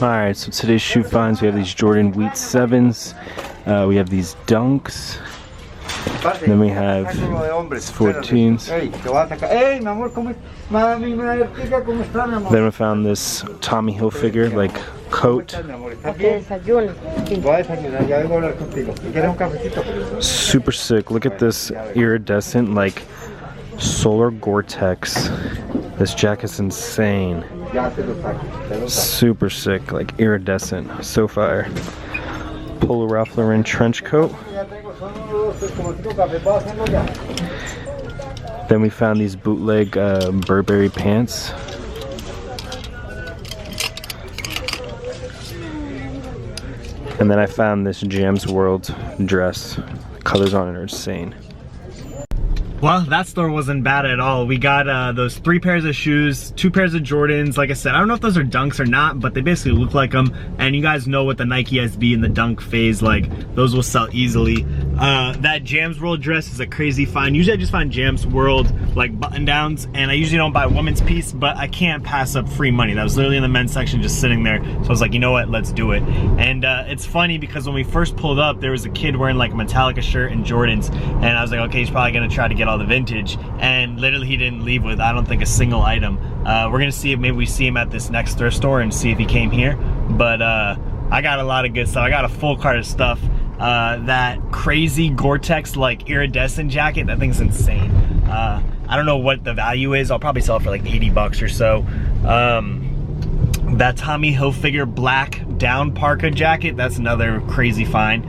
Alright, so today's shoe finds, we have these Jordan Wheat 7s, we have these Dunks, then we have these 14s, then we found this Tommy Hilfiger, like, coat. Super sick, look at this iridescent, like, solar Gore-Tex. This jacket's insane. Super sick, like iridescent, so fire. Polo Ralph Lauren trench coat. Then we found these bootleg Burberry pants. And then I found this Jam's World dress. The colors on it are insane. Well, that store wasn't bad at all. We got those 3 pairs of shoes, 2 pairs of Jordans. Like I said, I don't know if those are Dunks or not, but they basically look like them. And you guys know with the Nike SB and the Dunk phase, like, those will sell easily. That Jam's World dress is a crazy find. Usually I just find Jam's World, like, button downs, and I usually don't buy a women's piece, but I can't pass up free money. That was literally in the men's section just sitting there. So I was like, you know what, let's do it. And it's funny because when we first pulled up, there was a kid wearing like a Metallica shirt and Jordans. And I was like, okay, he's probably gonna try to get all the vintage, and literally he didn't leave with, I don't think, a single item. We're gonna see if maybe we see him at this next thrift store and see if he came here. But I got a lot of good stuff. I got a full cart of stuff. That crazy Gore-Tex like iridescent jacket, that thing's insane. I don't know what the value is. I'll probably sell it for like 80 bucks or so. That Tommy Hilfiger black down parka jacket, that's another crazy find.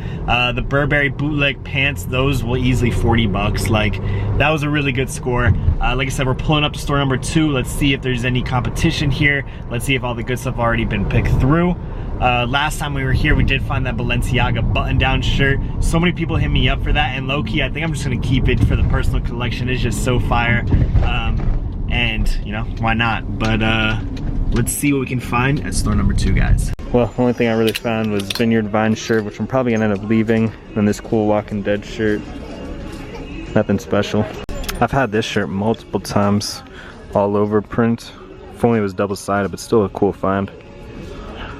The Burberry bootleg pants, those will easily 40 bucks. Like, that was a really good score. Like I said, we're pulling up to store number 2. Let's see if there's any competition here. Let's see if all the good stuff already been picked through. Last time we were here, we did find that Balenciaga button-down shirt. So many people hit me up for that, and low-key, I think I'm just gonna keep it for the personal collection. It's just so fire. And, you know, why not? But, let's see what we can find at store number 2, guys. Well, the only thing I really found was Vineyard Vine shirt, which I'm probably gonna end up leaving, and this cool Walking Dead shirt. Nothing special. I've had this shirt multiple times, all over print. If only it was double-sided, but still a cool find.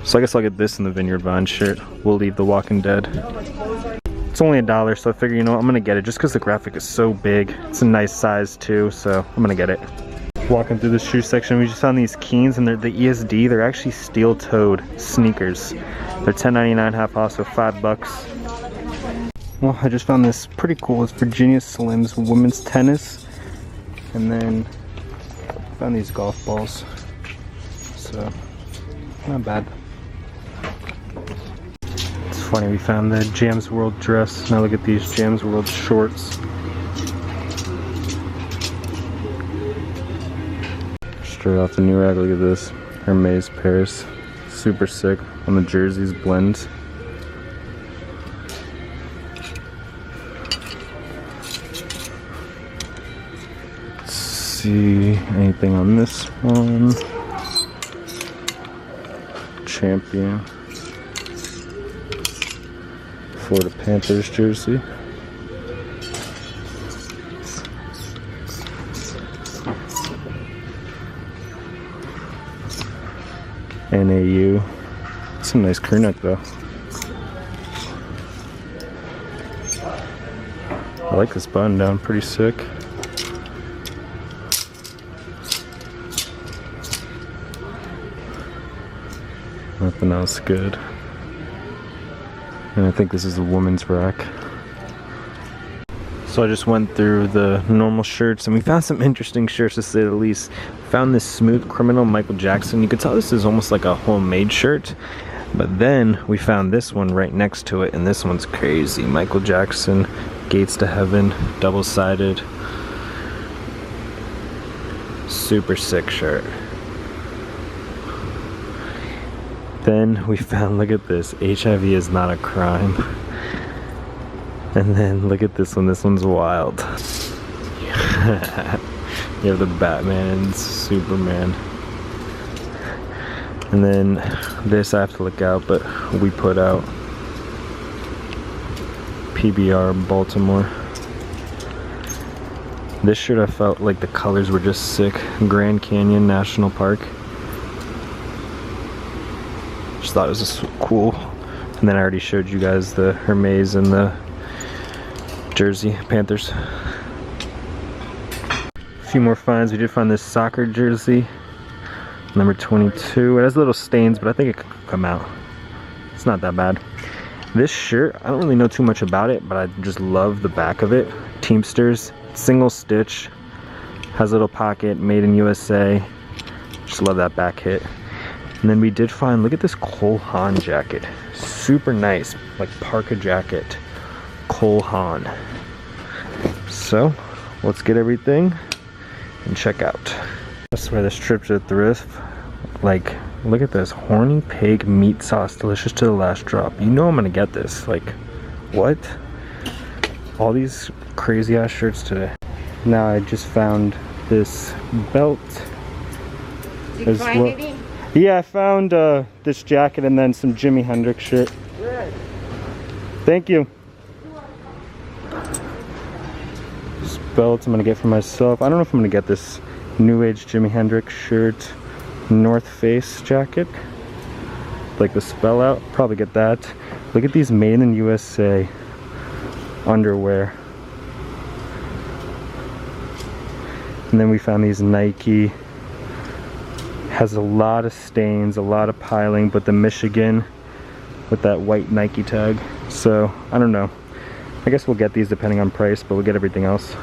So I guess I'll get this in the Vineyard Vine shirt. We'll leave the Walking Dead. It's only $1, so I figure, you know what, I'm gonna get it just because the graphic is so big. It's a nice size too, so I'm gonna get it. Walking through the shoe section, we just found these Keens, and they're the ESD. They're actually steel-toed sneakers. They're $10.99 half off, so 5 bucks. Well, I just found this pretty cool. It's Virginia Slims women's tennis, and then I found these golf balls. So not bad. It's funny, we found the Jam's World dress. Now look at these Jam's World shorts. Straight off the new rack, look at this. Hermes Paris. Super sick on the jerseys, blends. Let's see anything on this one. Champion. Florida Panthers jersey. NAU. It's a nice crew neck though. I like this button down, pretty sick. Nothing else good. And I think this is the women's rack. So I just went through the normal shirts, and we found some interesting shirts to say the least. Found this Smooth Criminal Michael Jackson. You could tell this is almost like a homemade shirt. But then we found this one right next to it, and this one's crazy. Michael Jackson, Gates to Heaven, double-sided. Super sick shirt. Then we found, look at this, HIV is not a crime. And then look at this one, this one's wild. You have the Batman and Superman. And then this I have to look out, but we put out PBR Baltimore. This shirt I felt like the colors were just sick. Grand Canyon National Park. Just thought it was just cool. And then I already showed you guys the Hermes and the jersey, Panthers. A few more finds. We did find this soccer jersey, number 22. It has little stains, but I think it could come out. It's not that bad. This shirt, I don't really know too much about it, but I just love the back of it. Teamsters, single stitch, has a little pocket, made in USA. Just love that back hit. And then we did find, look at this Cole Haan jacket. Super nice, like parka jacket. Cole Haan. So, let's get everything and check out. I swear this trip to Thrift, like, look at this, horny pig meat sauce, delicious to the last drop. You know I'm gonna get this. Like, what? All these crazy ass shirts today. Now I just found this belt. Did you find anything? Yeah, I found this jacket and then some Jimi Hendrix shirt. Good. Thank you. This belt I'm gonna get for myself. I don't know if I'm gonna get this New Age Jimi Hendrix shirt. North Face jacket, like the spell out, probably get that. Look at these made in USA underwear. And then we found these Nike, has a lot of stains, a lot of piling, but the Michigan with that white Nike tag. So I don't know, I guess we'll get these depending on price, but we'll get everything else.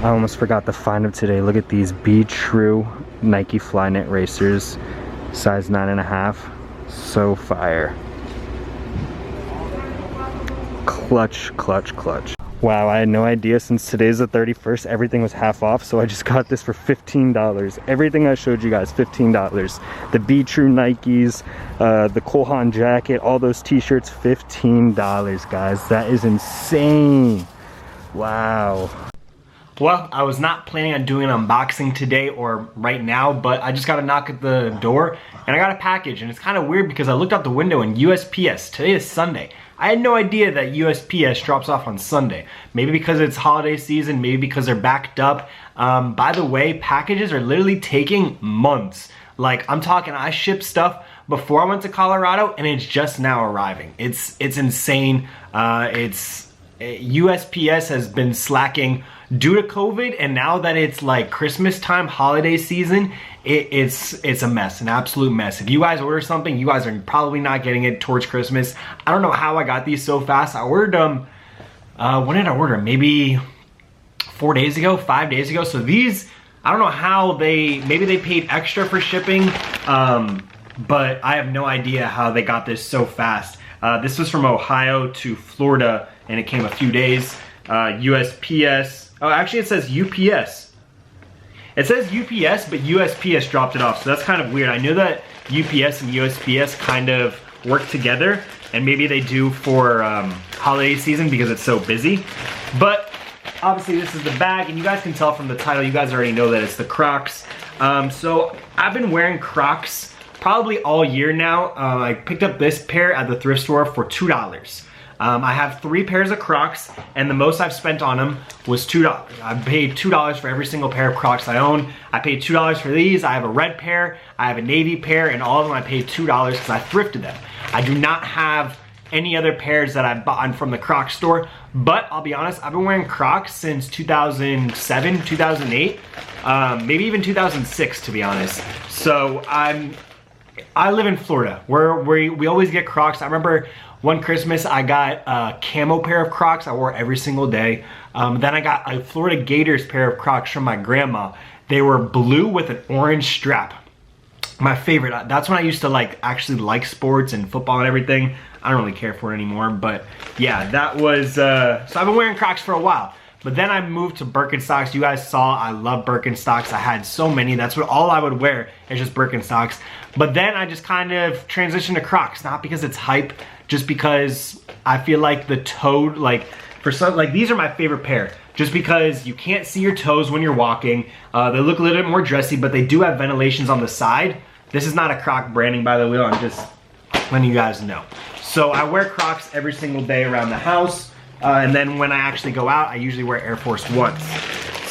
I almost forgot the find of today. Look at these Be True Nike Flyknit racers, size 9.5. So fire. Clutch, clutch, clutch. Wow, I had no idea since today's the 31st, everything was half off, so I just got this for $15. Everything I showed you guys, $15. The Be True Nikes, the Cole Haan jacket, all those t-shirts, $15, guys. That is insane. Wow. Well, I was not planning on doing an unboxing today or right now, but I just got a knock at the door and I got a package, and it's kind of weird because I looked out the window and USPS, today is Sunday. I had no idea that USPS drops off on Sunday. Maybe because it's holiday season, maybe because they're backed up. By the way, packages are literally taking months. Like, I'm talking, I shipped stuff before I went to Colorado and it's just now arriving. It's insane. USPS has been slacking due to COVID, and now that it's like Christmas time, holiday season, it's a mess, an absolute mess. If you guys order something, you guys are probably not getting it towards Christmas. I don't know how I got these so fast. I ordered them, when did I order them? Maybe 4 days ago, 5 days ago. So these, I don't know how maybe they paid extra for shipping, but I have no idea how they got this so fast. This was from Ohio to Florida, and it came a few days. USPS, oh, actually it says UPS. It says UPS, but USPS dropped it off, so that's kind of weird. I knew that UPS and USPS kind of work together, and maybe they do for holiday season because it's so busy. But obviously this is the bag, and you guys can tell from the title, you guys already know that it's the Crocs. So I've been wearing Crocs probably all year now. I picked up this pair at the thrift store for $2. I have 3 pairs of Crocs, and the most I've spent on them was $2. I paid $2 for every single pair of Crocs I own. I paid $2 for these. I have a red pair, I have a navy pair, and all of them I paid $2 because I thrifted them. I do not have any other pairs that I bought from the Crocs store, but I'll be honest, I've been wearing Crocs since 2007, 2008, maybe even 2006 to be honest. So I live in Florida, where we always get Crocs. I remember one Christmas I got a camo pair of Crocs I wore every single day. Then I got a Florida Gators pair of Crocs from my grandma. They were blue with an orange strap. My favorite. That's when I used to actually like sports and football and everything. I don't really care for it anymore, but yeah, that was, so I've been wearing Crocs for a while. But then I moved to Birkenstocks. You guys saw I love Birkenstocks. I had so many. That's what all I would wear is just Birkenstocks. But then I just kind of transitioned to Crocs, not because it's hype, just because I feel like the toe, these are my favorite pair. Just because you can't see your toes when you're walking. They look a little bit more dressy, but they do have ventilations on the side. This is not a Croc branding, by the way. I'm just letting you guys know. So I wear Crocs every single day around the house. And then when I actually go out, I usually wear Air Force Ones.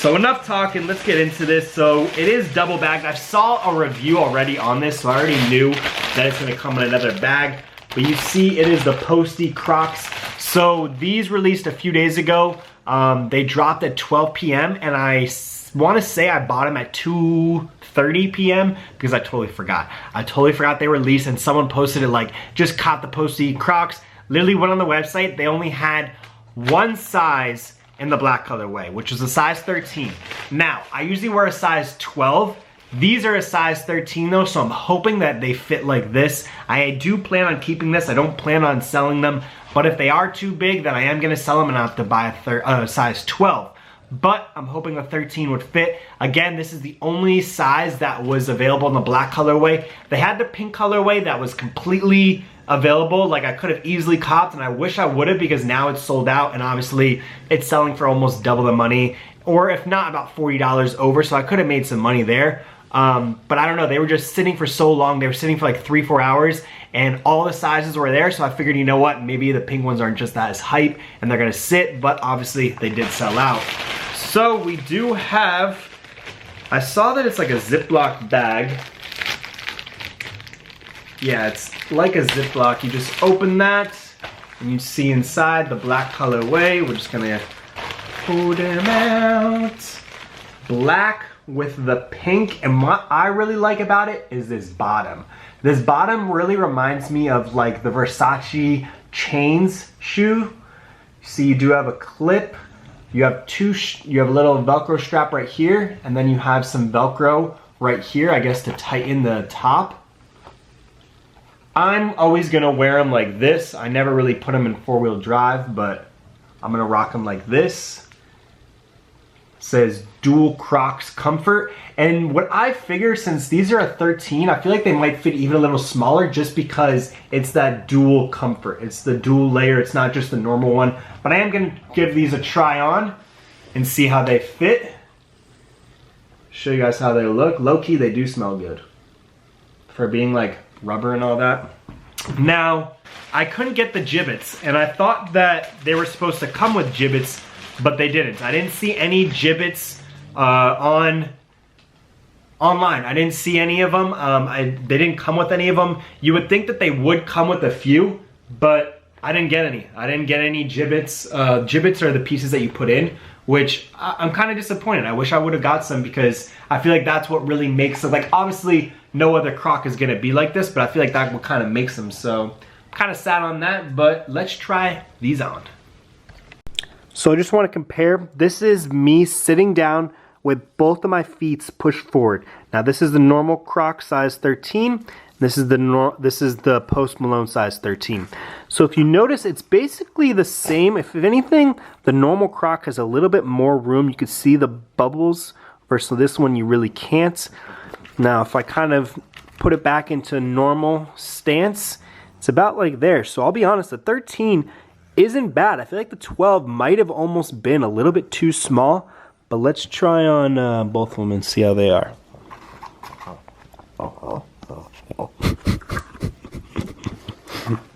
So enough talking, let's get into this. So it is double bagged. I saw a review already on this, so I already knew that it's gonna come in another bag. But you see it is the Posty Crocs. So these released a few days ago. They dropped at 12 p.m. and I wanna say I bought them at 2:30 p.m. because I totally forgot. I totally forgot they released, and someone posted it like, just caught the Posty Crocs. Literally went on the website, they only had one size in the black colorway, which was a size 13. Now, I usually wear a size 12. These are a size 13 though, so I'm hoping that they fit like this. I do plan on keeping this. I don't plan on selling them, but if they are too big, then I am gonna sell them and I have to buy a size 12. But I'm hoping the 13 would fit. Again, this is the only size that was available in the black colorway. They had the pink colorway that was completely available. Like, I could have easily copped, and I wish I would have, because now it's sold out and obviously it's selling for almost double the money, or if not about $40 over, so I could have made some money there. But I don't know, they were just sitting for so long. They were sitting for like 3-4 hours and all the sizes were there, so I figured, you know what, maybe the pink ones aren't just that as hype and they're gonna sit, but obviously they did sell out. So we do have, I saw that it's like a Ziploc bag. Yeah, it's like a Ziploc. You just open that and you see inside the black colorway. We're just gonna pull them out. Black with the pink, and what I really like about it is this bottom. This bottom really reminds me of like the Versace Chains shoe. See, you do have a clip. You have you have a little Velcro strap right here, and then you have some Velcro right here, I guess, to tighten the top. I'm always gonna wear them like this. I never really put them in 4-wheel drive, but I'm gonna rock them like this. It says Dual Crocs Comfort. And what I figure, since these are a 13, I feel like they might fit even a little smaller, just because it's that dual comfort. It's the dual layer, it's not just the normal one. But I am gonna give these a try on and see how they fit. Show you guys how they look. Low-key, they do smell good for being like rubber and all that. Now, I couldn't get the gibbets, and I thought that they were supposed to come with gibbets, but they didn't. I didn't see any gibbets online. I didn't see any of them. They didn't come with any of them. You would think that they would come with a few, but I didn't get any. I didn't get any gibbets. Gibbets are the pieces that you put in, which I'm kind of disappointed. I wish I would have got some, because I feel like that's what really makes it. Like, obviously, no other Croc is gonna be like this, but I feel like that what kind of makes them. So, kind of sad on that, but let's try these on. So I just want to compare. This is me sitting down with both of my feet pushed forward. Now this is the normal Croc size 13. This is the Post Malone size 13. So if you notice, it's basically the same. If anything, the normal Croc has a little bit more room. You can see the bubbles, versus this one you really can't. Now if I kind of put it back into normal stance, it's about like there. So I'll be honest, the 13 isn't bad. I feel like the 12 might have almost been a little bit too small, but let's try on both of them and see how they are.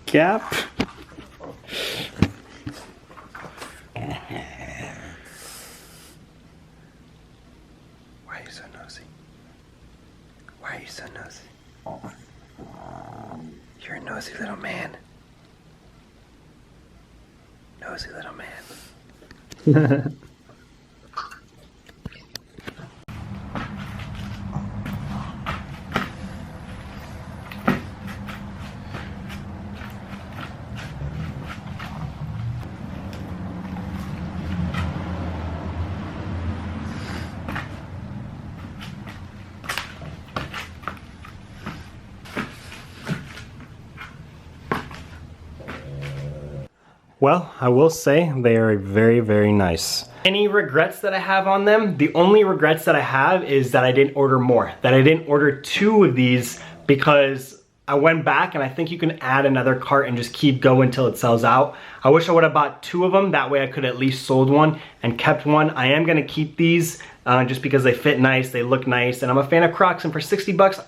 Cap. Why are you so nosy? Why are you so nosy? You're a nosy little man. Nosy little man. Well, I will say they are very, very nice. Any regrets that I have on them? The only regrets that I have is that I didn't order more. That I didn't order 2 of these, because I went back and I think you can add another cart and just keep going until it sells out. I wish I would have bought 2 of them. That way I could at least sold one and kept one. I am gonna keep these just because they fit nice, they look nice, and I'm a fan of Crocs, and for 60 bucks,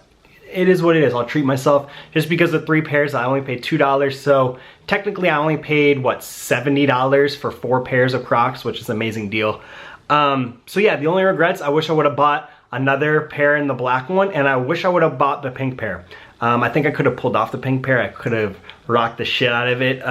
it is what it is. I'll treat myself. Just because of 3 pairs, I only paid $2, so technically I only paid, what, $70 for 4 pairs of Crocs, which is an amazing deal. So yeah, the only regrets, I wish I would have bought another pair in the black one, and I wish I would have bought the pink pair. I think I could have pulled off the pink pair. I could have rocked the shit out of it.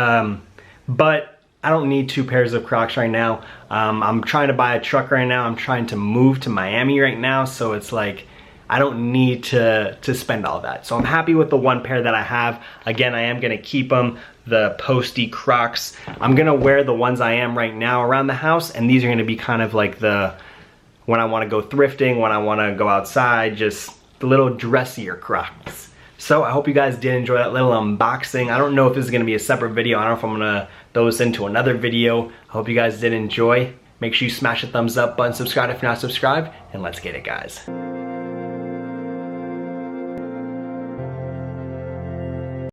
But I don't need 2 pairs of Crocs right now. I'm trying to buy a truck right now. I'm trying to move to Miami right now. So it's like, I don't need to spend all that. So I'm happy with the 1 pair that I have. Again, I am gonna keep them, the Posty Crocs. I'm gonna wear the ones I am right now around the house, and these are gonna be kind of like when I wanna go thrifting, when I wanna go outside, just the little dressier Crocs. So I hope you guys did enjoy that little unboxing. I don't know if this is gonna be a separate video. I don't know if I'm gonna throw this into another video. I hope you guys did enjoy. Make sure you smash the thumbs up button, subscribe if you're not subscribed, and let's get it, guys.